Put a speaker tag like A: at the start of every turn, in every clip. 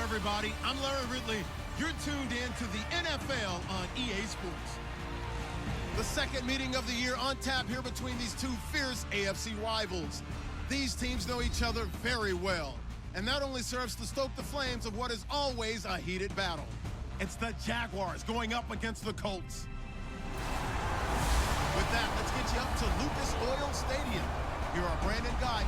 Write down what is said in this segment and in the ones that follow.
A: everybody. I'm Larry Ridley. You're tuned in to the NFL on EA Sports. The second meeting of the year on tap here between these two fierce AFC rivals. These teams know each other very well, and that only serves to stoke the flames of what is always a heated battle. It's the Jaguars going up against the Colts. With that, let's get you up to Lucas Oil Stadium. Here are Brandon Guyton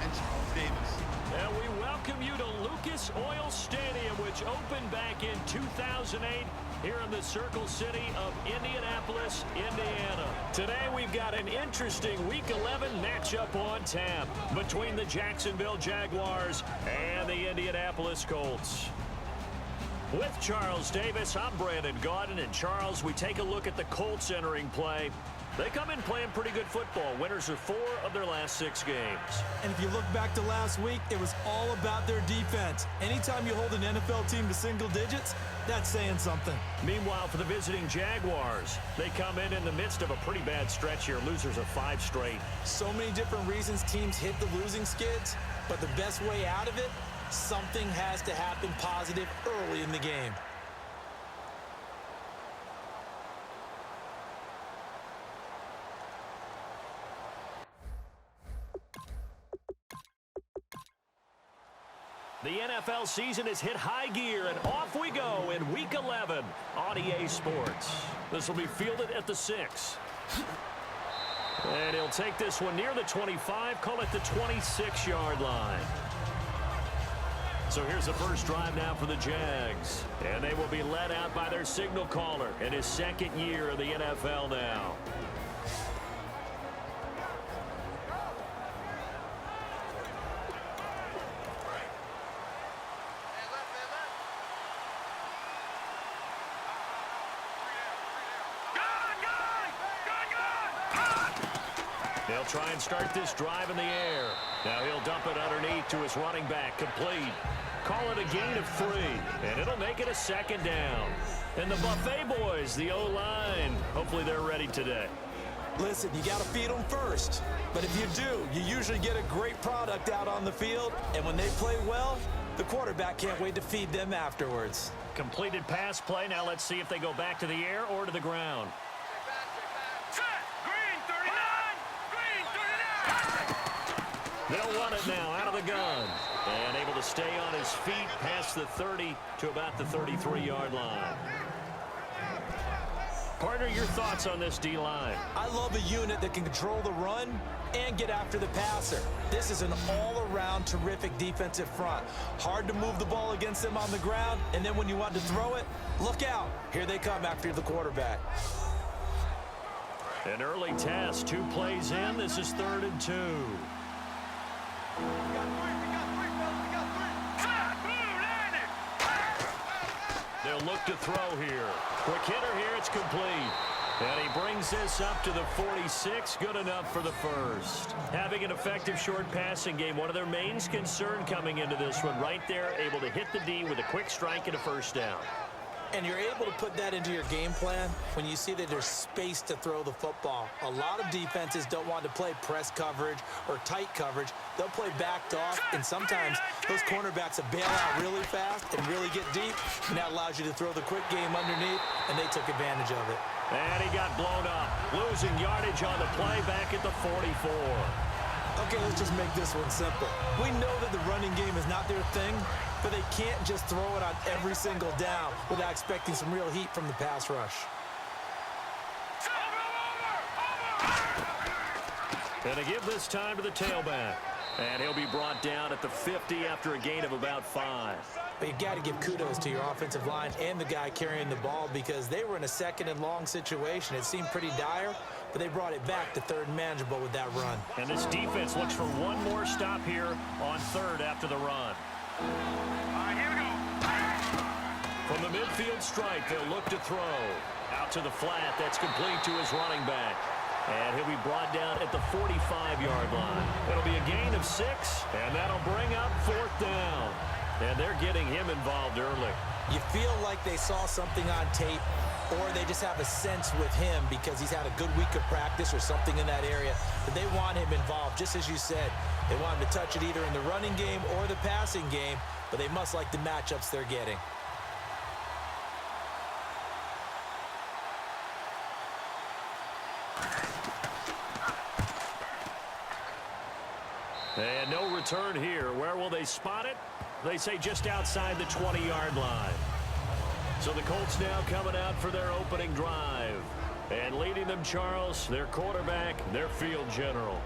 A: and Charles Davis.
B: And we welcome you to Lucas Oil Stadium, which opened back in 2008 here in the Circle City of Indianapolis, Indiana. Today we've got an interesting Week 11 matchup on tap between the Jacksonville Jaguars and the Indianapolis Colts. With Charles Davis, I'm Brandon Guyton, and Charles, we take a look at the Colts entering play. They come in playing pretty good football. Winners of 4 of their last 6 games.
C: And if you look back to last week, it was all about their defense. Anytime you hold an NFL team to single digits, that's saying something.
B: Meanwhile, for the visiting Jaguars, they come in the midst of a pretty bad stretch here. Losers of 5 straight.
C: So many different reasons teams hit the losing skids, but the best way out of it, something has to happen positive early in the game.
B: The NFL season has hit high gear, and off we go in Week 11 on EA Sports. This will be fielded at the 6. And he'll take this one near the 25, call it the 26-yard line. So here's the first drive now for the Jags. And they will be led out by their signal caller in his second year in the NFL now. They'll try and start this drive in the air. Now he'll dump it underneath to his running back, complete. Call it a gain of 3, and it'll make it a second down. And the Buffet boys, the O-line, hopefully they're ready today.
C: Listen, you got to feed them first. But if you do, you usually get a great product out on the field. And when they play well, the quarterback can't wait to feed them afterwards.
B: Completed pass play. Now let's see if they go back to the air or to the ground. They'll run it now out of the gun. And able to stay on his feet past the 30 to about the 33-yard line. Partner, your thoughts on this D-line?
C: I love a unit that can control the run and get after the passer. This is an all-around terrific defensive front. Hard to move the ball against them on the ground, and then when you want to throw it, look out. Here they come after the quarterback.
B: An early test, 2 plays in. This is 3rd and 2. They'll look to throw here. Quick hitter here, it's complete. And he brings this up to the 46, good enough for the first. Having an effective short passing game, one of their main concern coming into this one, right there, able to hit the D with a quick strike and a first down.
C: And you're able to put that into your game plan when you see that there's space to throw the football. A lot of defenses don't want to play press coverage or tight coverage. They'll play backed off, and sometimes those cornerbacks will bail out really fast and really get deep, and that allows you to throw the quick game underneath, and they took advantage of it.
B: And he got blown up, losing yardage on the play back at the 44.
C: Okay, let's just make this one simple. We know that the running game is not their thing, but they can't just throw it on every single down without expecting some real heat from the pass rush.
B: And to give this time to the tailback. And he'll be brought down at the 50 after a gain of about 5.
C: But you've got to give kudos to your offensive line and the guy carrying the ball because they were in a 2nd and long situation. It seemed pretty dire, but they brought it back to 3rd and manageable with that run.
B: And this defense looks for one more stop here on 3rd after the run.
D: All right, here we go.
B: From the midfield stripe, they'll look to throw. Out to the flat, that's complete to his running back. And he'll be brought down at the 45-yard line. It'll be a gain of 6, and that'll bring up 4th down. And they're getting him involved early.
C: You feel like they saw something on tape or they just have a sense with him because he's had a good week of practice or something in that area that they want him involved. Just as you said, they want him to touch it either in the running game or the passing game, but they must like the matchups they're getting.
B: And no return here. Where will they spot it? They say just outside the 20-yard line. So the Colts now coming out for their opening drive. And leading them, Charles, their quarterback, their field general.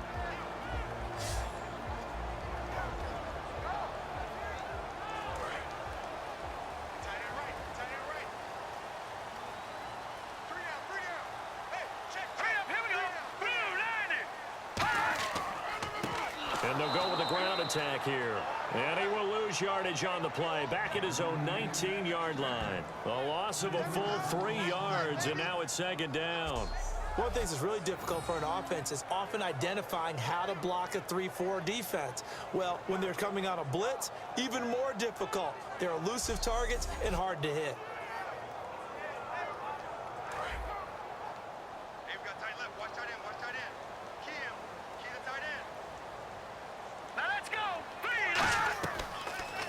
B: And they'll go with the ground attack here. And he will lose yardage on the play. Back at his own 19-yard line. A loss of a full 3 yards, and now it's second down.
C: One of the things that's really difficult for an offense is often identifying how to block a 3-4 defense. Well, when they're coming on a blitz, even more difficult. They're elusive targets and hard to hit.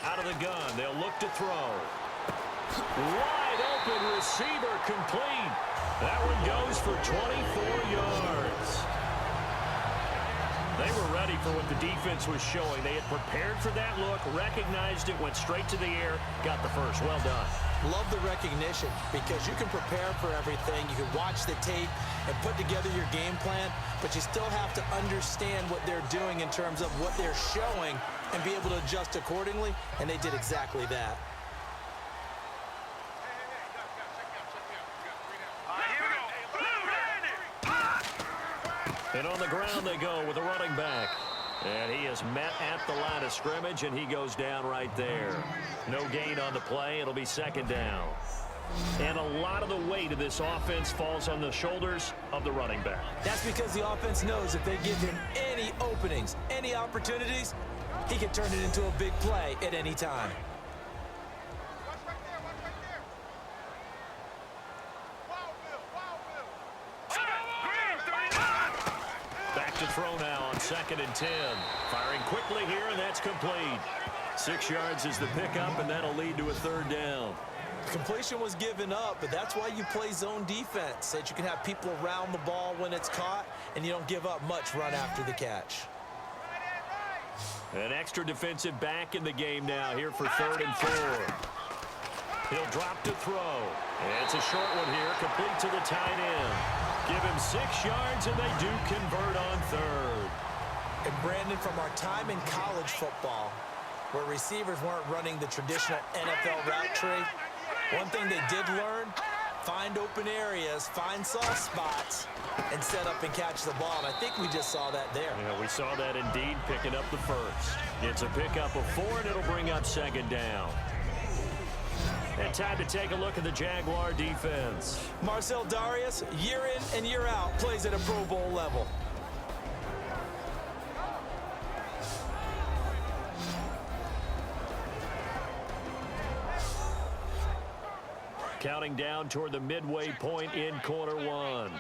B: Out of the gun, they'll look to throw. Wide open receiver complete. That one goes for 24 yards. They were ready for what the defense was showing. They had prepared for that look, recognized it, went straight to the air, got the first. Well done.
C: Love the recognition because you can prepare for everything. You can watch the tape and put together your game plan, but you still have to understand what they're doing in terms of what they're showing and be able to adjust accordingly, and they did exactly that.
B: And on the ground they go with a running back. And he is met at the line of scrimmage, and he goes down right there. No gain on the play. It'll be second down. And a lot of the weight of this offense falls on the shoulders of the running back.
C: That's because the offense knows if they give him any openings, any opportunities, he can turn it into a big play at any time.
B: Back to throw now on 2nd and 10. Firing quickly here, and that's complete. 6 yards is the pickup, and that'll lead to a third down.
C: Completion was given up, but that's why you play zone defense, so that you can have people around the ball when it's caught, and you don't give up much run after the catch.
B: An extra defensive back in the game now here for 3rd and 4. He'll drop to throw. And it's a short one here, complete to the tight end. Give him 6 yards, and they do convert on 3rd.
C: And Brandon, from our time in college football, where receivers weren't running the traditional NFL route tree, one thing they did learn, find open areas, find soft spots, and set up and catch the ball. And I think we just saw that there.
B: Yeah, we saw that indeed, picking up the first. It's a pickup of 4, and it'll bring up second down. And time to take a look at the Jaguar defense.
C: Marcel Darius, year in and year out, plays at a Pro Bowl level.
B: Counting down toward the midway point in quarter 1.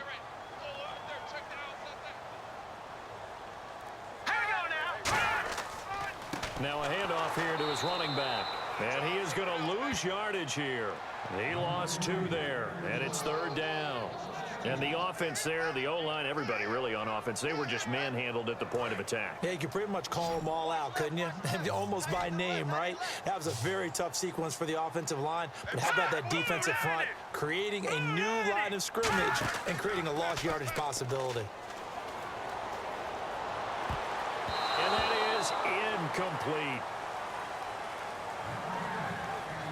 B: Now a handoff here to his running back. And he is going to lose yardage here. He lost 2 there, and it's 3rd down. And the offense there, the O-line, everybody really on offense, they were just manhandled at the point of attack.
C: Yeah, you could pretty much call them all out, couldn't you? Almost by name, right? That was a very tough sequence for the offensive line. But how about that defensive front creating a new line of scrimmage and creating a lost yardage possibility?
B: And that is incomplete.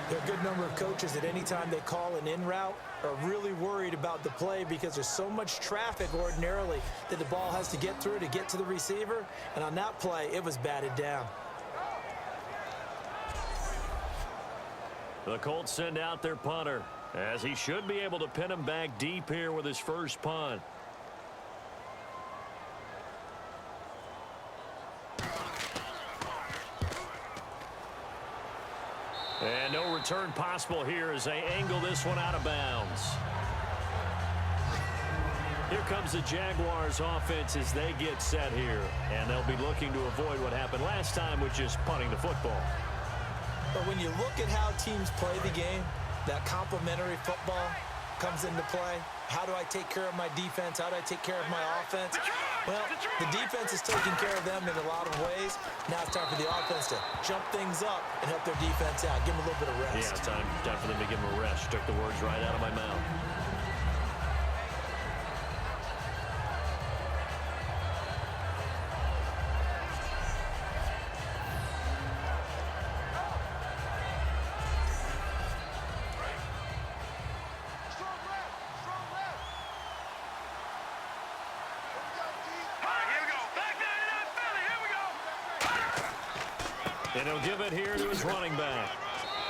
C: There are a good number of coaches that any time they call an in route are really worried about the play because there's so much traffic ordinarily that the ball has to get through to get to the receiver. And on that play, it was batted down.
B: The Colts send out their punter, as he should be able to pin him back deep here with his first punt. And no return possible here as they angle this one out of bounds. Here comes the Jaguars offense as they get set here. And they'll be looking to avoid what happened last time, which is punting the football.
C: But when you look at how teams play the game, that complementary football comes into play. How do I take care of my defense? How do I take care of my offense? Well, the defense is taking care of them in a lot of ways. Now it's time for the offense to jump things up and help their defense out. Give them a little bit of rest.
B: Yeah, time for them to give them a rest. Took the words right out of my mouth. And he'll give it here to his running back.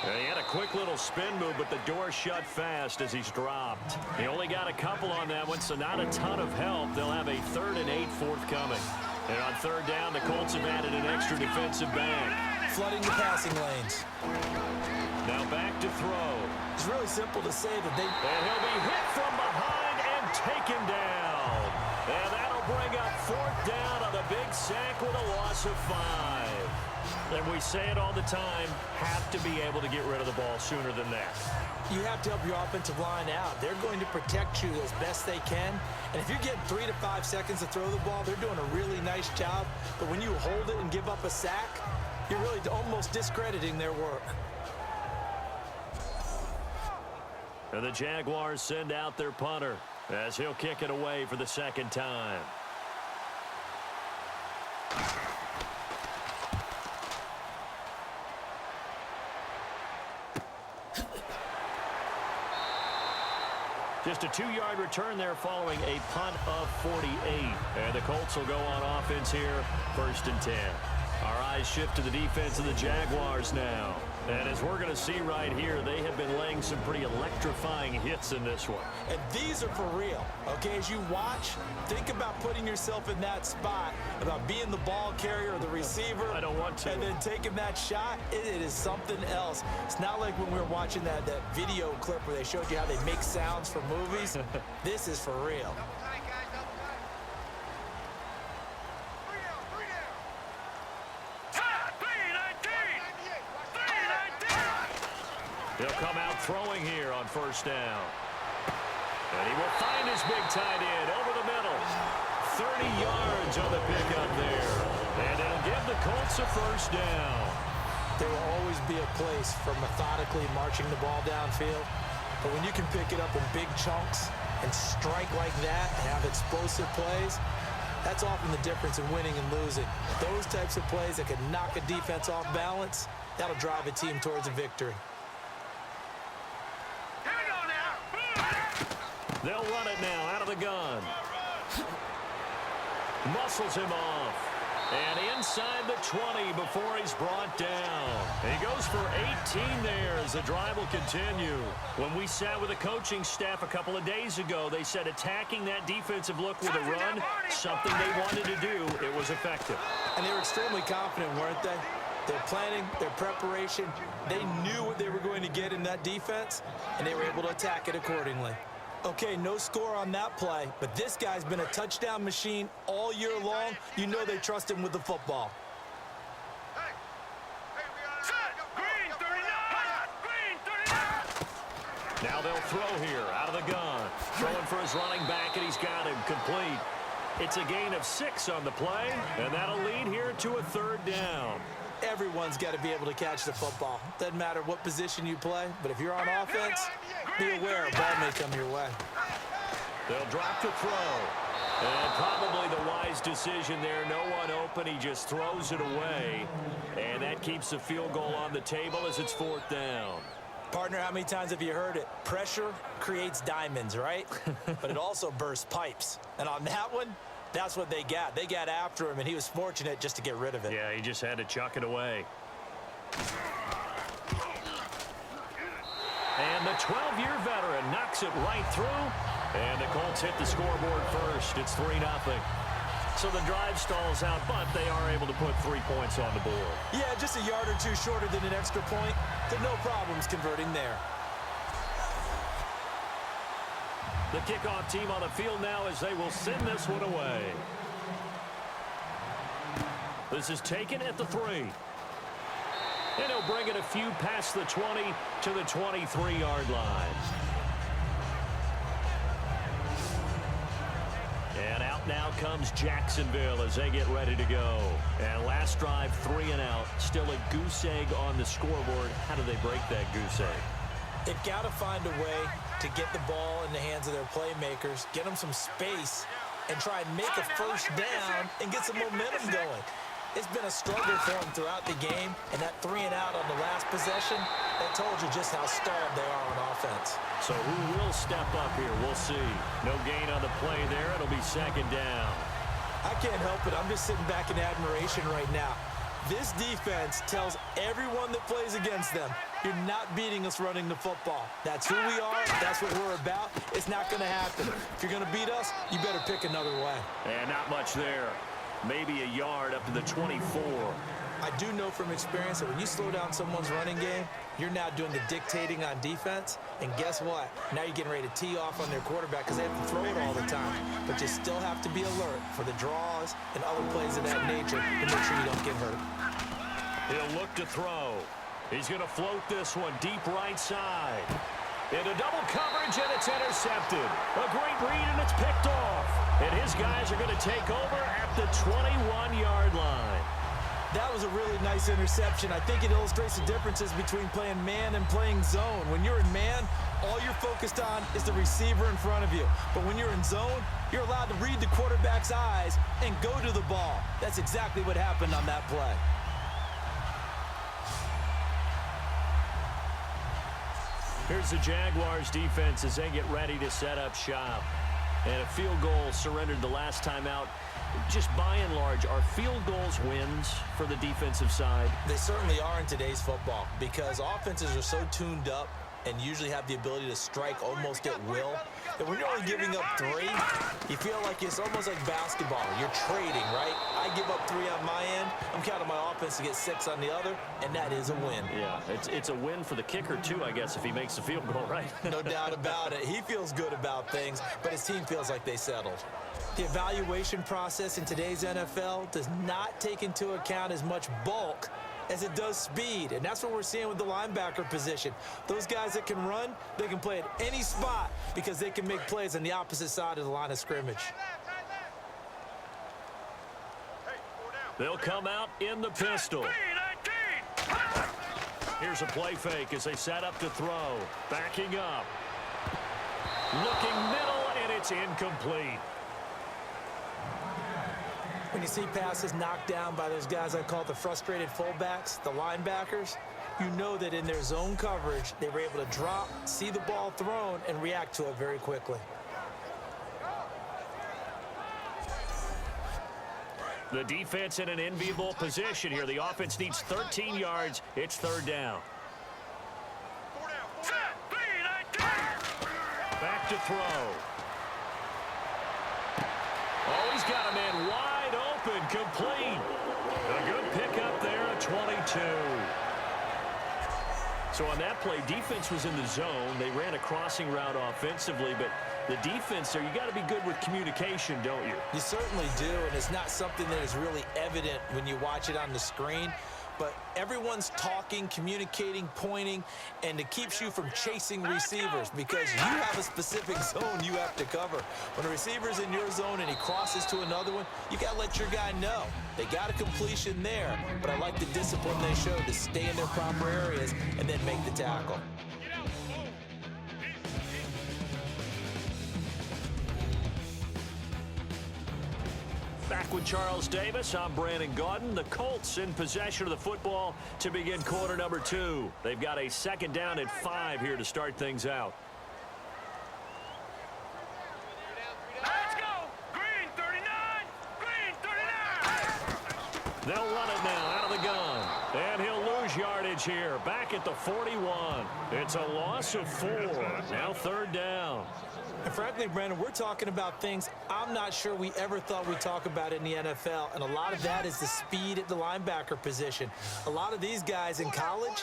B: He had a quick little spin move, but the door shut fast as he's dropped. He only got a couple on that one, so not a ton of help. They'll have a 3rd and 8 forthcoming. And on 3rd down, the Colts have added an extra defensive back.
C: Flooding the passing lanes.
B: Now back to throw.
C: It's really simple to say that they...
B: And he'll be hit from behind and taken down. And that'll bring up 4th down on the big sack with a loss of 5. And we say it all the time, have to be able to get rid of the ball sooner than that.
C: You have to help your offensive line out. They're going to protect you as best they can. And if you're getting 3 to 5 seconds to throw the ball, they're doing a really nice job. But when you hold it and give up a sack, you're really almost discrediting their work.
B: And the Jaguars send out their punter as he'll kick it away for the 2nd time. Just a 2-yard return there following a punt of 48. And the Colts will go on offense here, 1st and 10. Our eyes shift to the defense of the Jaguars now. And as we're going to see right here, they have been laying some pretty electrifying hits in this one.
C: And these are for real. Okay, as you watch, think about putting yourself in that spot, about being the ball carrier or the receiver.
B: I don't want to.
C: And then taking that shot, it is something else. It's not like when we were watching that video clip where they showed you how they make sounds for movies. This is for real.
B: He'll come out throwing here on 1st down. And he will find his big tight end over the middle. 30 yards on the pickup there. And it'll give the Colts a 1st down.
C: There will always be a place for methodically marching the ball downfield. But when you can pick it up in big chunks and strike like that and have explosive plays, that's often the difference in winning and losing. Those types of plays that can knock a defense off balance, that'll drive a team towards a victory.
B: They'll run it now out of the gun. Muscles him off. And inside the 20 before he's brought down. He goes for 18 there as the drive will continue. When we sat with the coaching staff a couple of days ago, they said attacking that defensive look with a run, something they wanted to do, it was effective.
C: And they were extremely confident, weren't they? Their planning, their preparation, they knew what they were going to get in that defense, and they were able to attack it accordingly. Okay, no score on that play, but this guy's been a touchdown machine all year long. You know they trust him with the football.
B: Now they'll throw here out of the gun. Throwing for his running back, and he's got him complete. It's a gain of 6 on the play, and that'll lead here to a 3rd down.
C: Everyone's got to be able to catch the football. Doesn't matter what position you play, but if you're on offense, be aware a ball may come your way.
B: They'll drop to throw. And probably the wise decision there. No one open. He just throws it away. And that keeps the field goal on the table as it's 4th down.
C: Partner, how many times have you heard it? Pressure creates diamonds, right? But it also bursts pipes. And on that one, that's what they got. They got after him, and he was fortunate just to get rid of it.
B: Yeah, he just had to chuck it away. And the 12-year veteran knocks it right through. And the Colts hit the scoreboard first. It's 3-0. So the drive stalls out, but they are able to put 3 points on the board.
C: Yeah, just a yard or two shorter than an extra point. so no problems converting there.
B: The kickoff team on the field now as they will send this one away. This is taken at the 3. And he'll bring it a few past the 20 to the 23-yard line. And out now comes Jacksonville as they get ready to go. And last drive, 3 and out. Still a goose egg on the scoreboard. How do they break that goose egg?
C: They've got to find a way to get the ball in the hands of their playmakers, get them some space, and try and make a first down and get some momentum going. It's been a struggle for them throughout the game, and that 3 and out on the last possession, that told you just how stalled they are on offense.
B: So who will step up here? We'll see. No gain on the play there. It'll be second down.
C: I can't help it. I'm just sitting back in admiration right now. This defense tells everyone that plays against them, you're not beating us running the football. That's who we are. That's what we're about. It's not going to happen. If you're going to beat us, you better pick another way.
B: And not much there. Maybe a yard up to the 24.
C: I do know from experience that when you slow down someone's running game, you're now doing the dictating on defense. And guess what? Now you're getting ready to tee off on their quarterback because they have to throw it all the time. But you still have to be alert for the draws and other plays of that nature to make sure you don't get hurt.
B: He'll look to throw. He's going to float this one deep right side. Into double coverage, and it's intercepted. A great read, and it's picked off. And his guys are going to take over at the 21-yard line.
C: That was a really nice interception. I think it illustrates the differences between playing man and playing zone. When you're in man, all you're focused on is the receiver in front of you. But when you're in zone, you're allowed to read the quarterback's eyes and go to the ball. That's exactly what happened on that play.
B: Here's the Jaguars defense as they get ready to set up shop. And a field goal surrendered the last time out. Just by and large, are field goals wins for the defensive side?
C: They certainly are in today's football because offenses are so tuned up and usually have the ability to strike almost at will. And when you're only giving up 3, you feel like it's almost like basketball. You're trading, right? I give up 3 on my end. I'm counting my offense to get 6 on the other, and that is a win.
B: Yeah, it's a win for the kicker, too, I guess, if he makes the field goal, right?
C: No doubt about it. He feels good about things, but his team feels like they settled. The evaluation process in today's NFL does not take into account as much bulk as it does speed, and that's what we're seeing with the linebacker position. Those guys that can run, they can play at any spot because they can make plays on the opposite side of the line of scrimmage.
B: They'll come out in the pistol. Here's a play fake as they set up to throw. Backing up. Looking middle, and it's incomplete.
C: When you see passes knocked down by those guys I call the frustrated fullbacks, the linebackers, you know that in their zone coverage, they were able to drop, see the ball thrown, and react to it very quickly.
B: The defense in an enviable position here. The offense needs 13 yards. It's third down. Back to throw. Oh, he's got a man wide open, complete. A good pickup there at 22. So on that play, defense was in the zone. They ran a crossing route offensively, but the defense there, you got to be good with communication, don't you?
C: You certainly do, and it's not something that is really evident when you watch it on the screen. But everyone's talking, communicating, pointing, and it keeps you from chasing receivers because you have a specific zone you have to cover. When a receiver's in your zone and he crosses to another one, you got to let your guy know. They got a completion there, but I like the discipline they showed to stay in their proper areas and then make the tackle.
B: Back with Charles Davis, I'm Brandon Gaudin. The Colts in possession of the football to begin quarter number 2. They've got a second down at 5 here to start things out.
D: Let's go! Green 39! Green 39!
B: They'll run it now out of the gun. And he'll lose yardage here. Back at the 41. It's a loss of 4. Now third down.
C: And frankly, Brandon, we're talking about things I'm not sure we ever thought we'd talk about in the NFL. And a lot of that is the speed at the linebacker position. A lot of these guys in college,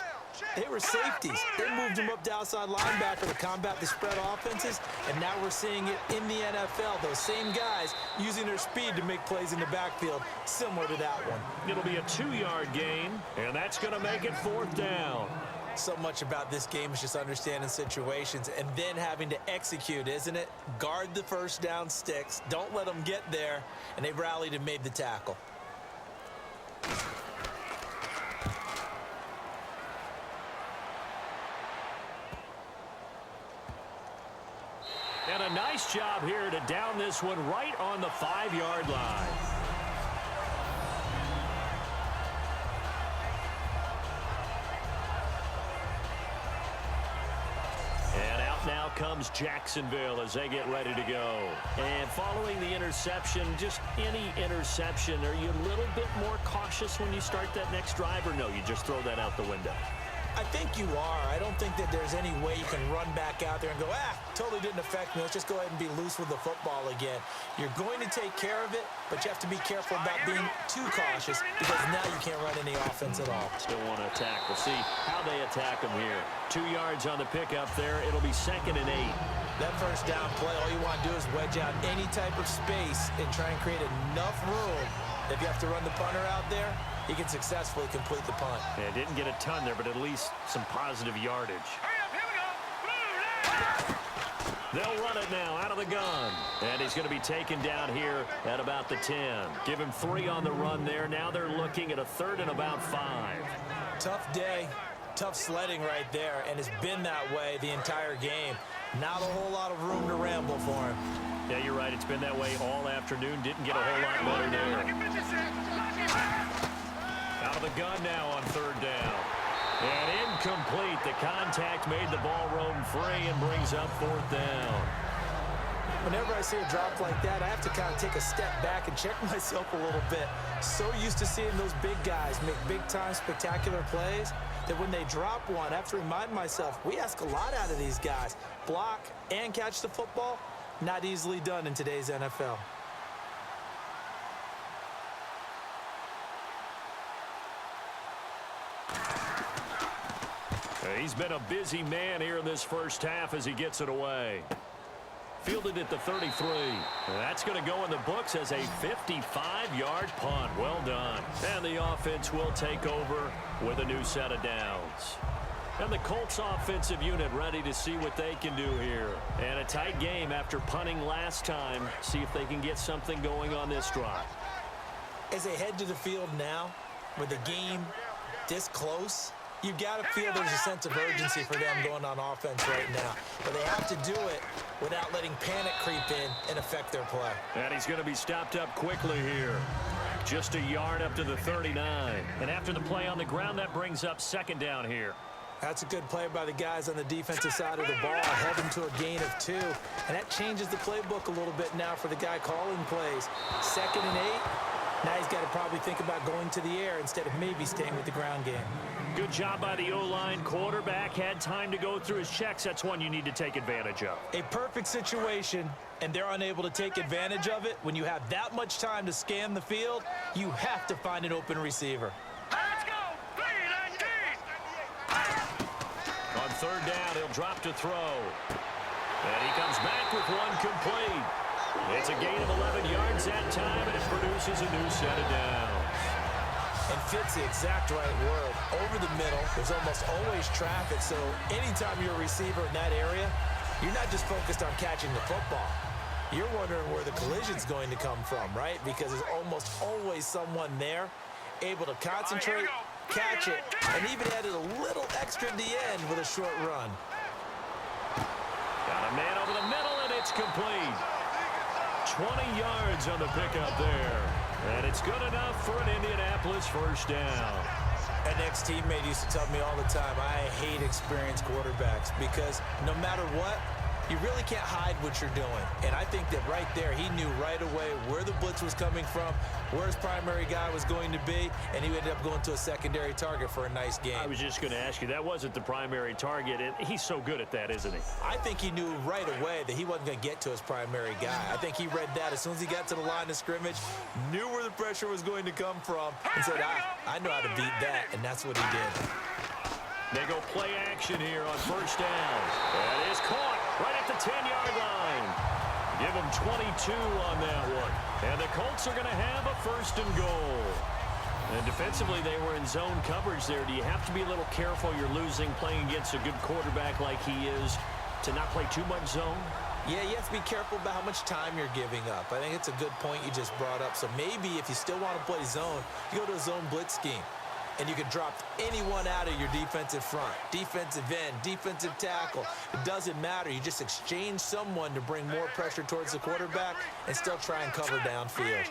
C: They were safeties. They moved them up to outside linebacker to combat the spread offenses, and now we're seeing it in the NFL. Those same guys using their speed to make plays in the backfield, similar to that one.
B: It'll be a 2-yard gain, and that's going to make it 4th down.
C: So much about this game is just understanding situations and then having to execute, isn't it? Guard the first down sticks. Don't let them get there, and they rallied and made the tackle.
B: And a nice job here to down this one right on the 5-yard line. And out now comes Jacksonville as they get ready to go. And following the interception, just any interception, are you a little bit more cautious when you start that next drive, or no, you just throw that out the window?
C: I think you are. I don't think that there's any way you can run back out there and go, totally didn't affect me. Let's just go ahead and be loose with the football again. You're going to take care of it, but you have to be careful about being too cautious because now you can't run any offense at all.
B: Still want to attack. We'll see how they attack them here. 2 yards on the pickup there. It'll be 2nd and 8.
C: That first down play, all you want to do is wedge out any type of space and try and create enough room. If you have to run the punter out there, he can successfully complete the punt.
B: Yeah, didn't get a ton there, but at least some positive yardage.
D: Hurry up, here we go.
B: They'll run it now out of the gun. And he's going to be taken down here at about the 10. Give him 3 on the run there. Now they're looking at a 3rd and about 5.
C: Tough day, tough sledding right there, and it's been that way the entire game. Not a whole lot of room to ramble for him.
B: Yeah, you're right. It's been that way all afternoon. Didn't get a whole lot better there. Out of the gun now on 3rd down. And incomplete. The contact made the ball roam free and brings up 4th down.
C: Whenever I see a drop like that, I have to kind of take a step back and check myself a little bit. So used to seeing those big guys make big-time spectacular plays that when they drop one, I have to remind myself, we ask a lot out of these guys. Block and catch the football, not easily done in today's NFL.
B: He's been a busy man here in this first half as he gets it away. Fielded at the 33. That's going to go in the books as a 55-yard punt. Well done. And the offense will take over with a new set of downs. And the Colts offensive unit ready to see what they can do here. And a tight game after punting last time. See if they can get something going on this drive.
C: As they head to the field now, with the game this close, you've got to feel there's a sense of urgency for them going on offense right now. But they have to do it without letting panic creep in and affect their play.
B: And he's going to be stopped up quickly here. Just a yard up to the 39. And after the play on the ground, that brings up 2nd down here.
C: That's a good play by the guys on the defensive side of the ball. Held them to a gain of 2. And that changes the playbook a little bit now for the guy calling plays. 2nd and 8. Now he's got to probably think about going to the air instead of maybe staying with the ground game.
B: Good job by the O-line. Quarterback had time to go through his checks. That's one you need to take advantage of.
C: A perfect situation, and they're unable to take advantage of it. When you have that much time to scan the field, you have to find an open receiver.
D: Let's go. 319.
B: On 3rd down, he'll drop to throw. And he comes back with one complete. It's a gain of 11 yards that time, and it produces a new set of downs.
C: And fits the exact right word. Over the middle, there's almost always traffic, so anytime you're a receiver in that area, you're not just focused on catching the football. You're wondering where the collision's going to come from, right? Because there's almost always someone there able to concentrate, catch it, and even added a little extra at the end with a short run.
B: Got a man over the middle, and it's complete. 20 yards on the pickup there. And it's good enough for an Indianapolis first down.
C: An ex-teammate used to tell me all the time, I hate experienced quarterbacks because no matter what, you really can't hide what you're doing. And I think that right there, he knew right away where the blitz was coming from, where his primary guy was going to be, and he ended up going to a secondary target for a nice game.
B: I was just going to ask you, that wasn't the primary target, and he's so good at that, isn't he?
C: I think he knew right away that he wasn't going to get to his primary guy. I think he read that as soon as he got to the line of scrimmage, knew where the pressure was going to come from, and said, I know how to beat that, and that's what he did.
B: They go play action here on first down. That is caught right at the 10-yard line. Give them 22 on that one. And the Colts are going to have a first and goal. And defensively, they were in zone coverage there. Do you have to be a little careful? You're losing, playing against a good quarterback like he is, to not play too much zone?
C: Yeah, you have to be careful about how much time you're giving up. I think it's a good point you just brought up. So maybe if you still want to play zone, you go to a zone blitz scheme. And you can drop anyone out of your defensive front, defensive end, defensive tackle. It doesn't matter. You just exchange someone to bring more pressure towards the quarterback and still try and cover downfield.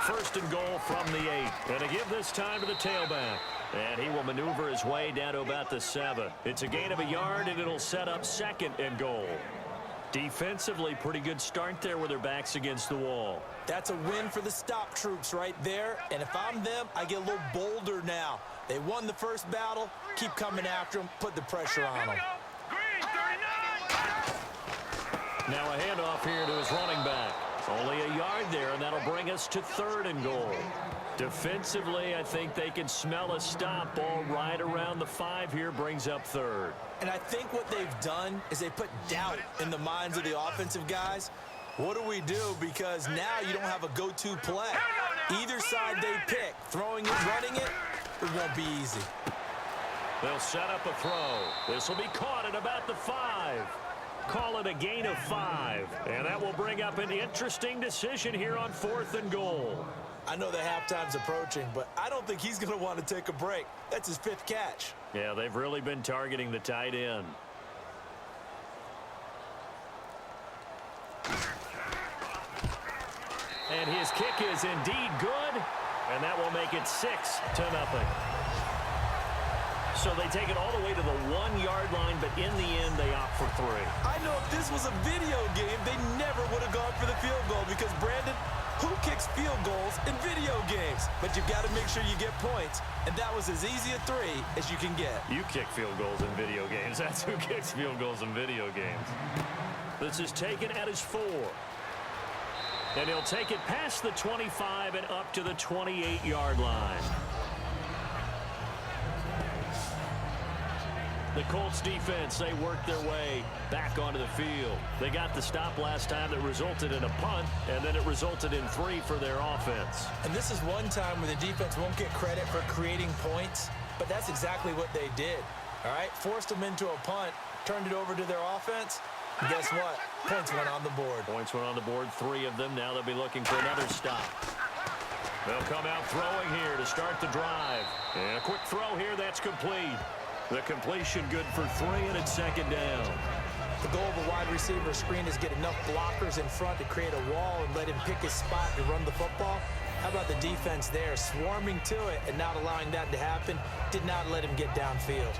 B: First and goal from the 8. And to give this time to the tailback. And he will maneuver his way down to about the 7. It's a gain of a yard, and it'll set up second and goal. Defensively, pretty good start there with their backs against the wall.
C: That's a win for the stop troops right there. And if I'm them, I get a little bolder now. They won the first battle. Keep coming after them. Put the pressure on them.
B: Now a handoff here to his running back. Only a yard there, and that'll bring us to third and goal. Defensively, I think they can smell a stop. Ball right around the 5 here, brings up third.
C: And I think what they've done is they put doubt in the minds of the offensive guys. What do we do? Because now you don't have a go-to play. Either side they pick, throwing it, running it, it won't be easy.
B: They'll set up a throw. This will be caught at about the 5. Call it a gain of 5. And that will bring up an interesting decision here on fourth and goal.
C: I know the halftime's approaching, but I don't think he's going to want to take a break. That's his 5th catch.
B: Yeah, they've really been targeting the tight end. And his kick is indeed good, and that will make it 6-0. So they take it all the way to the 1-yard line, but in the end, they opt for 3.
C: I know if this was a video game, they never would have gone for the field goal because, Brandon, who kicks field goals in video games? But you've got to make sure you get points, and that was as easy a 3 as you can get.
B: You kick field goals in video games. That's who kicks field goals in video games. This is taken at his 4. And he'll take it past the 25 and up to the 28-yard line. The Colts defense, they worked their way back onto the field. They got the stop last time that resulted in a punt, and then it resulted in 3 for their offense.
C: And this is one time where the defense won't get credit for creating points, but that's exactly what they did. All right, forced them into a punt, turned it over to their offense, and guess what? Points went on the board.
B: Points went on the board, 3 of them. Now they'll be looking for another stop. They'll come out throwing here to start the drive. And a quick throw here, that's complete. The completion good for 3, and it's second down.
C: The goal of a wide receiver screen is get enough blockers in front to create a wall and let him pick his spot to run the football. How about the defense there, swarming to it and not allowing that to happen? Did not let him get downfield.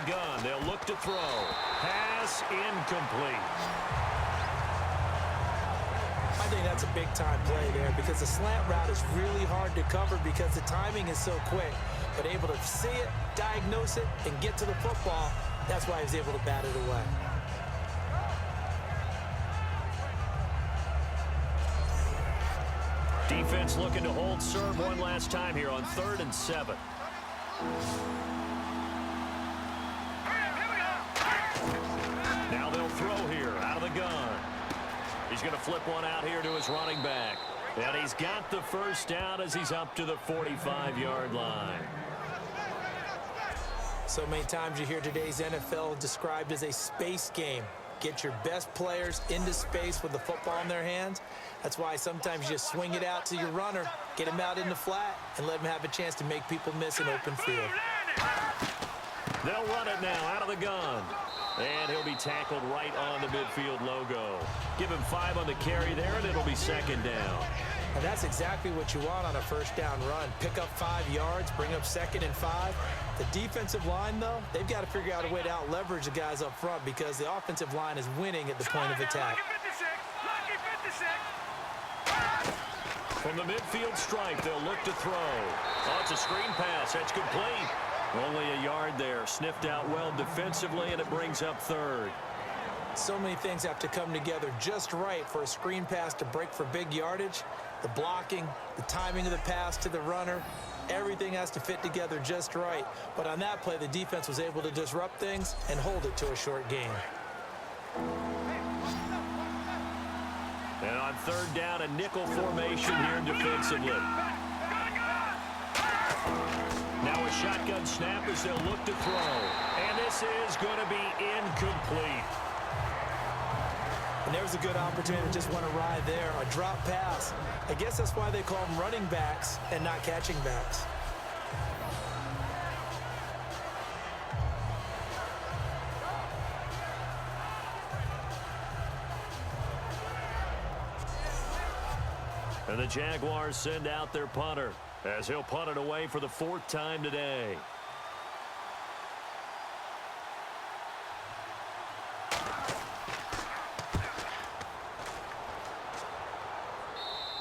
B: Gun. They'll look to throw. Pass incomplete.
C: I think that's a big-time play there because the slant route is really hard to cover because the timing is so quick. But able to see it, diagnose it, and get to the football, that's why he was able to bat it away.
B: Defense looking to hold serve one last time here on 3rd and 7. Now they'll throw here out of the gun. He's going to flip one out here to his running back. And he's got the first down as he's up to the 45-yard line.
C: So many times you hear today's NFL described as a space game. Get your best players into space with the football in their hands. That's why sometimes you just swing it out to your runner, get him out in the flat, and let him have a chance to make people miss an open field.
B: They'll run it now out of the gun. And he'll be tackled right on the midfield logo. Give him 5 on the carry there, and it'll be second down.
C: And that's exactly what you want on a first down run. Pick up 5 yards, bring up 2nd and 5. The defensive line, though, they've got to figure out a way to out-leverage the guys up front because the offensive line is winning at the point of attack.
B: From the midfield stripe, they'll look to throw. Oh, it's a screen pass. That's complete. Only a yard there. Sniffed out well defensively, and it brings up third.
C: So many things have to come together just right for a screen pass to break for big yardage. The blocking, the timing of the pass to the runner, everything has to fit together just right. But on that play, the defense was able to disrupt things and hold it to a short gain.
B: And on third down, a nickel formation here defensively. Now a shotgun snap as they'll look to throw. And this is going to be incomplete.
C: And there's a good opportunity to just want to ride there. A drop pass. I guess that's why they call them running backs and not catching backs.
B: And the Jaguars send out their punter as he'll punt it away for the 4th time today.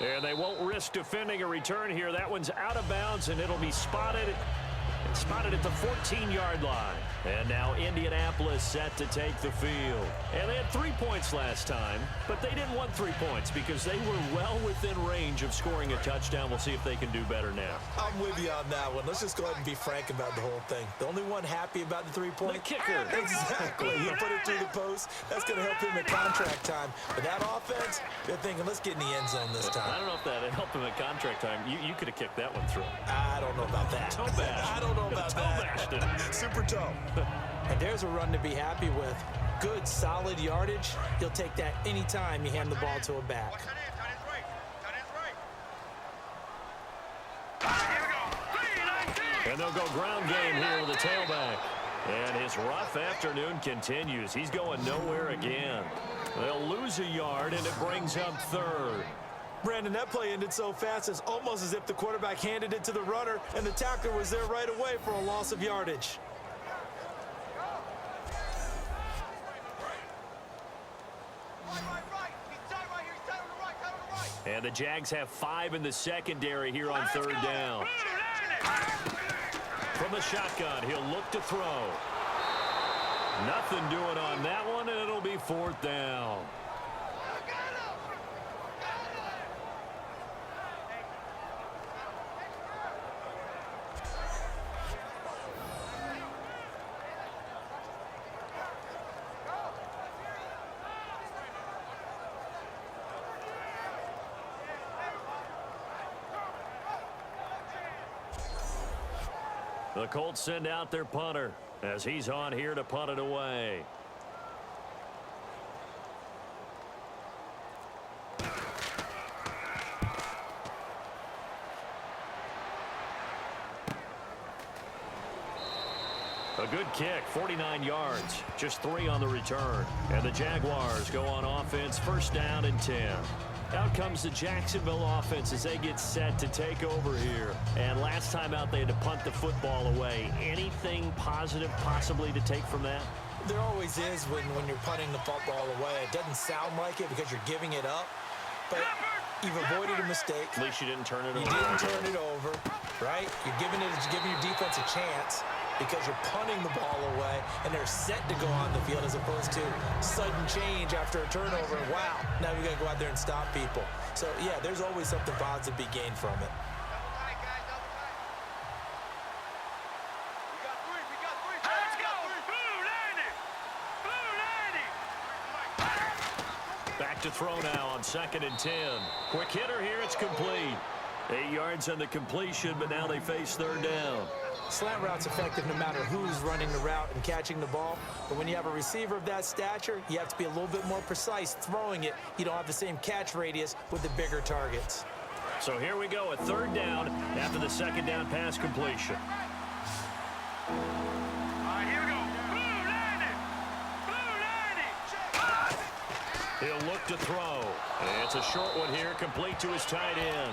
B: And they won't risk defending a return here. That one's out of bounds, and it'll be spotted at the 14-yard line. And now Indianapolis set to take the field. And they had 3 points last time, but they didn't want 3 points because they were well within range of scoring a touchdown. We'll see if they can do better now.
C: I'm with you on that one. Let's just go ahead and be frank about the whole thing. The only one happy about the 3-point?
B: The kicker.
C: Exactly. He put it through the post. That's going to help him at contract time. But that offense, they're thinking, let's get in the end zone this time.
B: I don't know if that helped him at contract time. You could have kicked that one through.
C: I don't know about that.
B: Toe bash.
C: I don't know about that. Super toe. And there's a run to be happy with. Good, solid yardage. He'll take that anytime you hand the ball to a back.
B: And they'll go ground game here with the tailback. And his rough afternoon continues. He's going nowhere again. They'll lose a yard, and it brings up third.
C: Brandon, that play ended so fast, it's almost as if the quarterback handed it to the runner, and the tackler was there right away for a loss of yardage.
B: And the Jags have 5 in the secondary here on third down. From the shotgun, he'll look to throw. Nothing doing on that one, and it'll be 4th down. The Colts send out their punter as he's on here to punt it away. A good kick, 49 yards, just 3 on the return. And the Jaguars go on offense, 1st down and 10. Out comes the Jacksonville offense as they get set to take over here. And last time out, they had to punt the football away. Anything positive possibly to take from that?
C: There always is when you're punting the football away. It doesn't sound like it because you're giving it up, but you've avoided a mistake.
B: At least you didn't turn it over.
C: You didn't turn it over, right? You're giving your defense a chance because you're punting the ball away, and they're set to go on the field as opposed to sudden change after a turnover. Wow, now we got to go out there and stop people. So, yeah, there's always something positive to be gained from it.
B: Back to throw now on 2nd and 10. Quick hitter here, it's complete. 8 yards on the completion, but now they face 3rd down.
C: Slant route's effective no matter who's running the route and catching the ball. But when you have a receiver of that stature, you have to be a little bit more precise throwing it. You don't have the same catch radius with the bigger targets.
B: So here we go, a 3rd down after the 2nd down pass completion. He'll look to throw. And it's a short one here, complete to his tight end.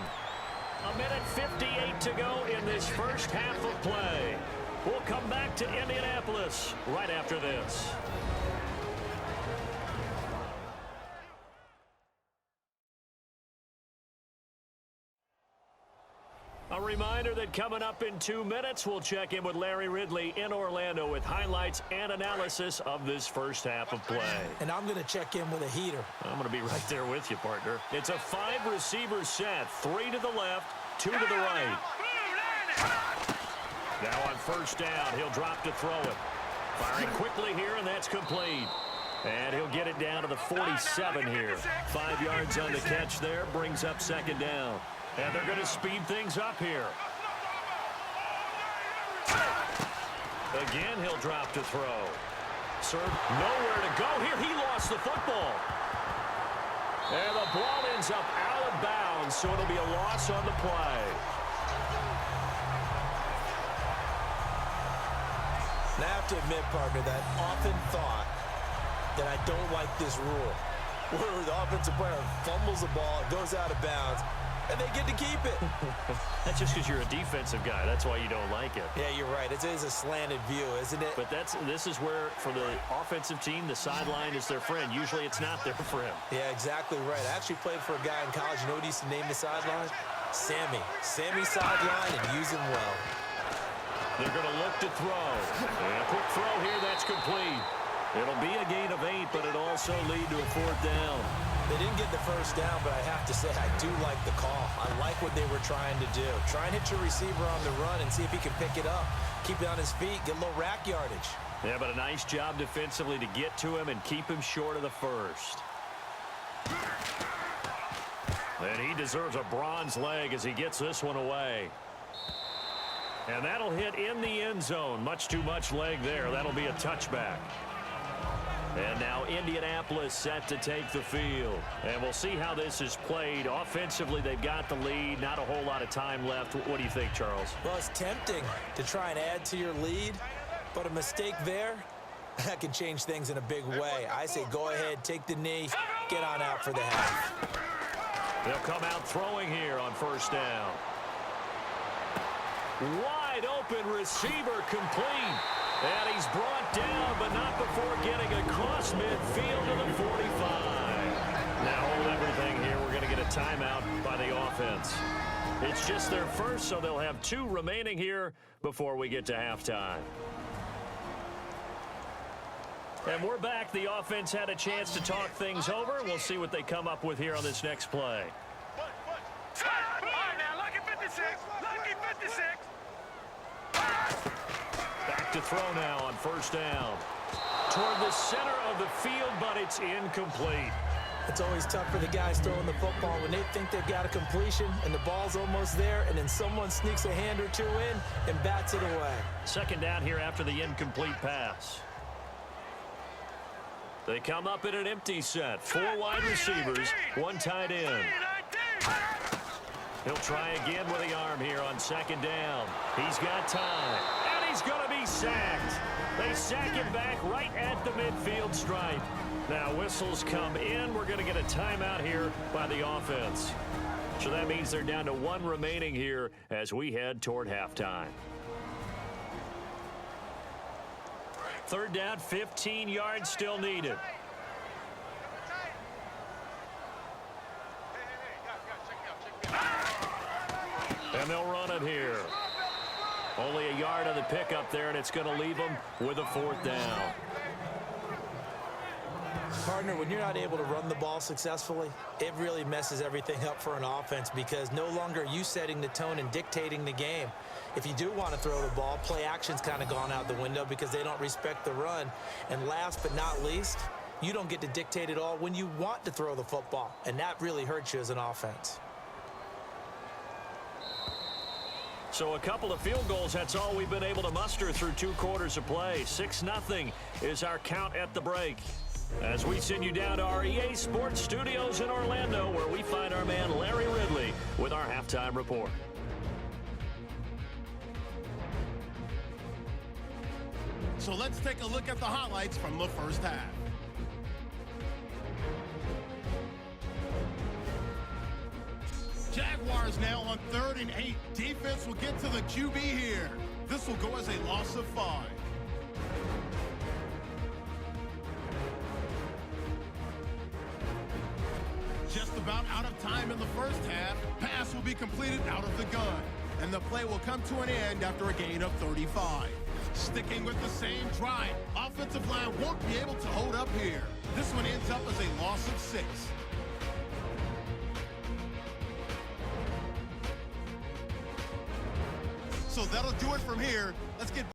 B: 1:58 to go in this first half of play. We'll come back to Indianapolis right after this. A reminder that coming up in 2 minutes, we'll check in with Larry Ridley in Orlando with highlights and analysis of this first half of play.
C: And I'm going to check in with a heater.
B: I'm going to be right there with you, partner. It's a 5-receiver set. 3 to the left, 2 to the right. Now on first down, he'll drop to throw it. Firing quickly here, and that's complete. And he'll get it down to the 47 here. 5 yards on the catch there, brings up second down. And they're going to speed things up here. Again, he'll drop to throw. Serve nowhere to go here. He lost the football. And the ball ends up out of bounds, so it'll be a loss on the play.
C: And I have to admit, partner, that I often thought that I don't like this rule, where the offensive player fumbles the ball, it goes out of bounds, and they get to keep it.
B: That's just because you're a defensive guy. That's why you don't like it.
C: Yeah, you're right. It is a slanted view, isn't it?
B: But this is where, for the offensive team, the sideline is their friend. Usually it's not there for him.
C: Yeah, exactly right. I actually played for a guy in college. You know what he used to name the sideline? Sammy. Sammy sideline, and use him well.
B: They're going to look to throw. And a quick throw here, that's complete. It'll be a gain of 8, but it'll also lead to a 4th down.
C: They didn't get the first down, but I have to say I do like the call. I like what they were trying to do. Try and hit your receiver on the run and see if he can pick it up. Keep it on his feet, get a little rack yardage.
B: Yeah, but a nice job defensively to get to him and keep him short of the first. And he deserves a bronze leg as he gets this one away. And that'll hit in the end zone. Much too much leg there. That'll be a touchback. And now Indianapolis set to take the field. And we'll see how this is played. Offensively, they've got the lead. Not a whole lot of time left. What do you think, Charles?
C: Well, it's tempting to try and add to your lead, but a mistake there, that can change things in a big way. I say go ahead, take the knee, get on out for the half.
B: They'll come out throwing here on first down. Wide open receiver complete. And he's brought down, but not before getting across midfield to the 45. Now hold everything here. We're going to get a timeout by the offense. It's just their first, so they'll have 2 remaining here before we get to halftime. And we're back. The offense had a chance to talk things over. We'll see what they come up with here on this next play.
D: All right, now, lucky 56. Lucky 56.
B: Back to throw now on first down. Toward the center of the field, but it's incomplete.
C: It's always tough for the guys throwing the football when they think they've got a completion and the ball's almost there, and then someone sneaks a hand or 2 in and bats it away.
B: Second down here after the incomplete pass. They come up in an empty set. 4 wide receivers, 1 tight end. He'll try again with the arm here on second down. He's got time. And he's going to be sacked. They sack him back right at the midfield stripe. Now whistles come in. We're going to get a timeout here by the offense. So that means they're down to 1 remaining here as we head toward halftime. Third down, 15 yards still needed. And they'll run it here. Only a yard on the pickup there, and it's going to leave them with a 4th down.
C: Partner, when you're not able to run the ball successfully, it really messes everything up for an offense because no longer are you setting the tone and dictating the game. If you do want to throw the ball, play action's kind of gone out the window because they don't respect the run. And last but not least, you don't get to dictate it all when you want to throw the football, and that really hurts you as an offense.
B: So a couple of field goals, that's all we've been able to muster through 2 quarters of play. 6-0 is our count at the break. As we send you down to our EA Sports Studios in Orlando, where we find our man Larry Ridley with our halftime report.
A: So let's take a look at the highlights from the first half. Jaguars now on 3rd and 8. Defense will get to the QB here. This will go as a loss of 5. Just about out of time in the first half. Pass will be completed out of the gun. And the play will come to an end after a gain of 35. Sticking with the same drive, offensive line won't be able to hold up here. This one ends up as a loss of 6. So that'll do it from here. Let's get